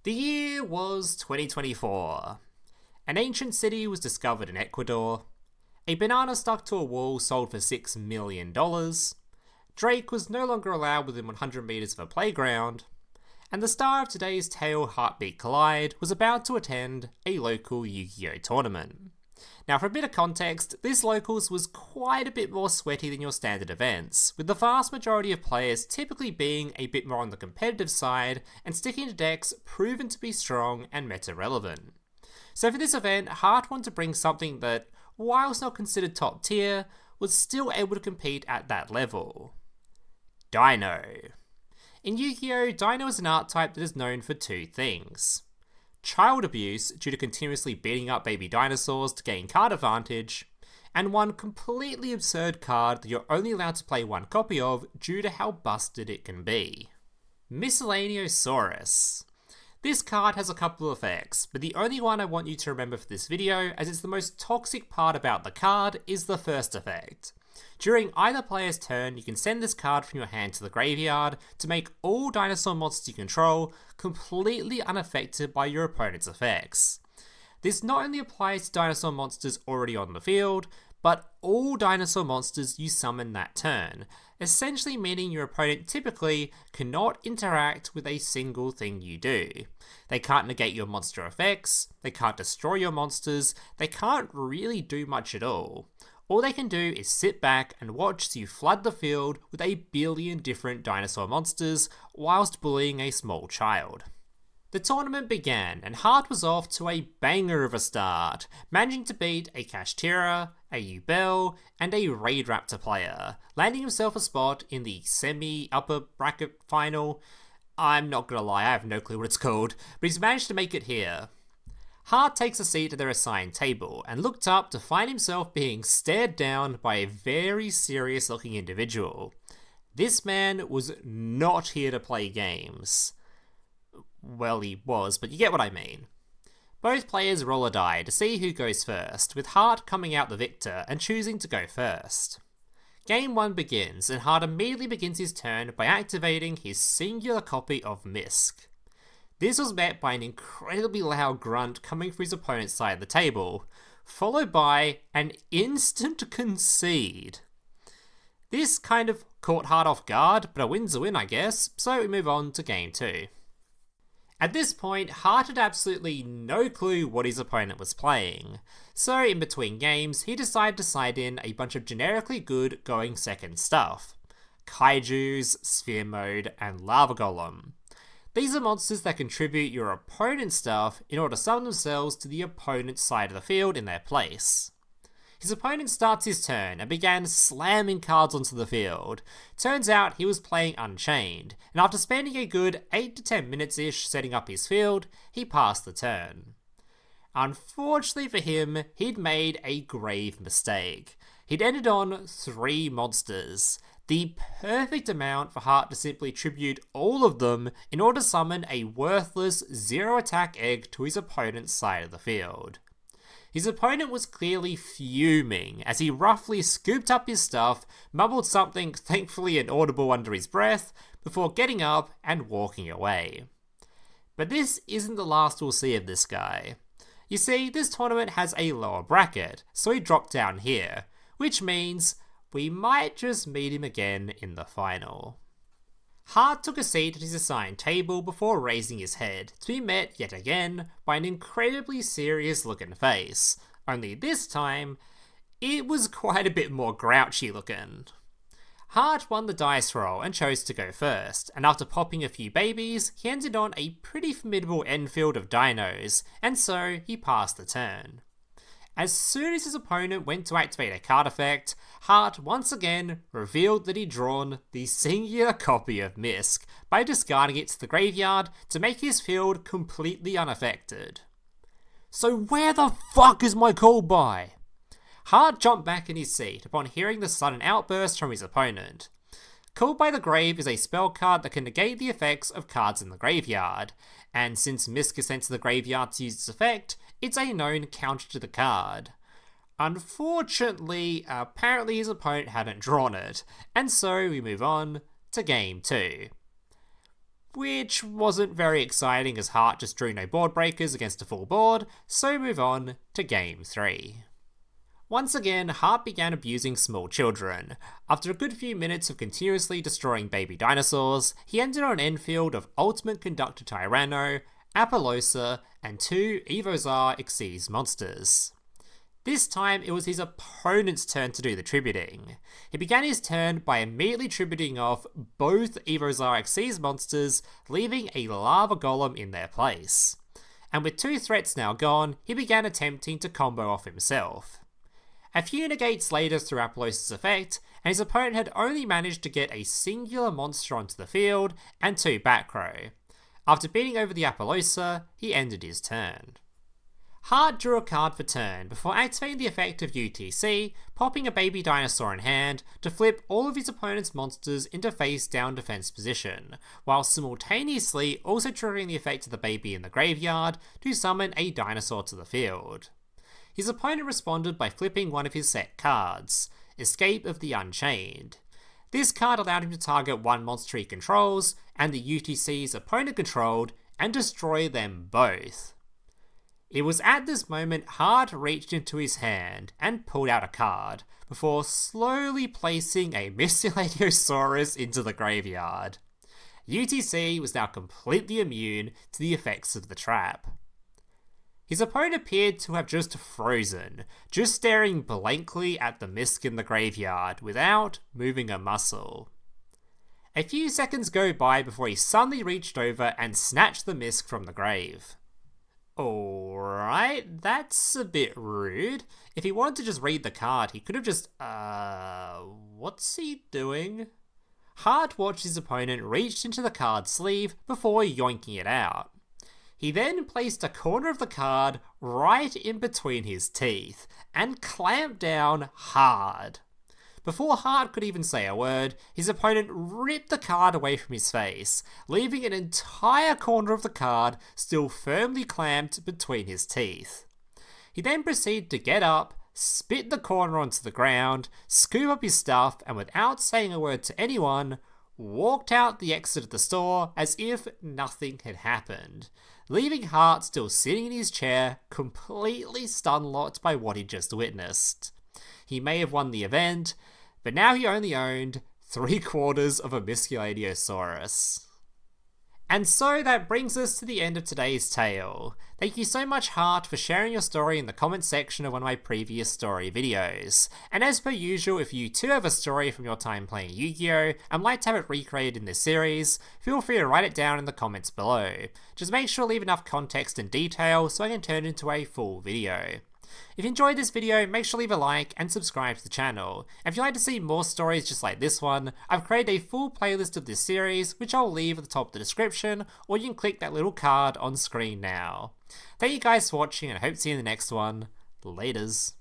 The year was 2024. An ancient city was discovered in Ecuador. A banana stuck to a wall sold for $6 million. Drake was no longer allowed within 100 meters of a playground. And the star of today's tale, Heartbeat Collide, was about to attend a local Yu-Gi-Oh! Tournament. Now, for a bit of context, this locals was quite a bit more sweaty than your standard events, with the vast majority of players typically being a bit more on the competitive side and sticking to decks proven to be strong and meta relevant. So for this event, Heart wanted to bring something that, whilst not considered top tier, was still able to compete at that level. Dino. In Yu-Gi-Oh!, Dino is an archetype that is known for two things: child abuse due to continuously beating up baby dinosaurs to gain card advantage, and one completely absurd card that you're only allowed to play one copy of due to how busted it can be. Miscellaneosaurus. This card has a couple of effects, but the only one I want you to remember for this video, as it's the most toxic part about the card, is the first effect. During either player's turn, you can send this card from your hand to the graveyard to make all dinosaur monsters you control completely unaffected by your opponent's effects. This not only applies to dinosaur monsters already on the field, but all dinosaur monsters you summon that turn, essentially meaning your opponent typically cannot interact with a single thing you do. They can't negate your monster effects, they can't destroy your monsters, they can't really do much at all. All they can do is sit back and watch as you flood the field with a billion different dinosaur monsters whilst bullying a small child. The tournament began and Heart was off to a banger of a start, managing to beat a Kashtira, a Yubel, and a Raid Raptor player, landing himself a spot in the semi-upper bracket final. I'm not gonna lie, I have no clue what it's called, but he's managed to make it here. Heart takes a seat at their assigned table and looked up to find himself being stared down by a very serious looking individual. This man was not here to play games. Well, he was, but you get what I mean. Both players roll a die to see who goes first, with Heart coming out the victor and choosing to go first. Game 1 begins, and Heart immediately begins his turn by activating his singular copy of Misk. This was met by an incredibly loud grunt coming from his opponent's side of the table, followed by an instant concede. This kind of caught Heart off guard, but a win's a win, I guess, so we move on to Game 2. At this point, Heart had absolutely no clue what his opponent was playing, so in between games, he decided to side in a bunch of generically good going second stuff: Kaijus, Sphere Mode, and Lava Golem. These are monsters that contribute your opponent's stuff in order to summon themselves to the opponent's side of the field in their place. His opponent starts his turn and began slamming cards onto the field. Turns out he was playing Unchained, and after spending a good 8 to 10 minutes-ish setting up his field, he passed the turn. Unfortunately for him, he'd made a grave mistake. He'd ended on 3 monsters, the perfect amount for Heart to simply tribute all of them in order to summon a worthless 0-attack egg to his opponent's side of the field. His opponent was clearly fuming as he roughly scooped up his stuff, mumbled something thankfully inaudible under his breath, before getting up and walking away. But this isn't the last we'll see of this guy. You see, this tournament has a lower bracket, so he dropped down here, which means we might just meet him again in the final. Heart took a seat at his assigned table before raising his head, to be met yet again by an incredibly serious looking face, only this time, it was quite a bit more grouchy looking. Heart won the dice roll and chose to go first, and after popping a few babies, he ended on a pretty formidable end field of dinos, and so he passed the turn. As soon as his opponent went to activate a card effect, Heart once again revealed that he'd drawn the singular copy of Misk by discarding it to the graveyard to make his field completely unaffected. So where the fuck is my call by? Heart jumped back in his seat upon hearing the sudden outburst from his opponent. Called by the Grave is a spell card that can negate the effects of cards in the graveyard, and since Misk is sent to the graveyard to use its effect, it's a known counter to the card. Unfortunately, apparently his opponent hadn't drawn it, and so we move on to Game 2. which wasn't very exciting as Hart just drew no board breakers against a full board, so move on to Game 3. Once again, Hart began abusing small children. After a good few minutes of continuously destroying baby dinosaurs, he ended on an end field of Ultimate Conductor Tyranno, Apollousa, and 2 Evozar Xyz monsters. This time, it was his opponent's turn to do the tributing. He began his turn by immediately tributing off both Evozar Xyz monsters, leaving a Lava Golem in their place. And with 2 threats now gone, he began attempting to combo off himself. A few negates later through Apollousa's effect, and his opponent had only managed to get a singular monster onto the field and 2 back row. After beating over the Apollousa, he ended his turn. Hart drew a card for turn before activating the effect of UTC, popping a baby dinosaur in hand to flip all of his opponent's monsters into face down defense position, while simultaneously also triggering the effect of the baby in the graveyard to summon a dinosaur to the field. His opponent responded by flipping one of his set cards, Escape of the Unchained. This card allowed him to target one monster he controls, and the UTC's opponent controlled, and destroy them both. It was at this moment Hart reached into his hand and pulled out a card, before slowly placing a Mystiladiosaurus into the graveyard. UTC was now completely immune to the effects of the trap. His opponent appeared to have just frozen, just staring blankly at the Misk in the graveyard without moving a muscle. A few seconds go by before he suddenly reached over and snatched the Misk from the grave. Alright, that's a bit rude. If he wanted to just read the card, he could have just, what's he doing? Hart watched his opponent reach into the card sleeve before yoinking it out. He then placed a corner of the card right in between his teeth and clamped down hard. Before Hart could even say a word, his opponent ripped the card away from his face, leaving an entire corner of the card still firmly clamped between his teeth. He then proceeded to get up, spit the corner onto the ground, scoop up his stuff, and without saying a word to anyone, walked out the exit of the store as if nothing had happened, leaving Hart still sitting in his chair, completely stunlocked by what he'd just witnessed. He may have won the event, but now he only owned 3/4 of a Mystiladiosaurus. And so that brings us to the end of today's tale. Thank you so much, Hart, for sharing your story in the comments section of one of my previous story videos. And as per usual, if you too have a story from your time playing Yu-Gi-Oh! And like to have it recreated in this series, feel free to write it down in the comments below. Just make sure to leave enough context and detail so I can turn it into a full video. If you enjoyed this video, make sure to leave a like and subscribe to the channel. And if you'd like to see more stories just like this one, I've created a full playlist of this series, which I'll leave at the top of the description, or you can click that little card on screen now. Thank you guys for watching, and I hope to see you in the next one. Laters.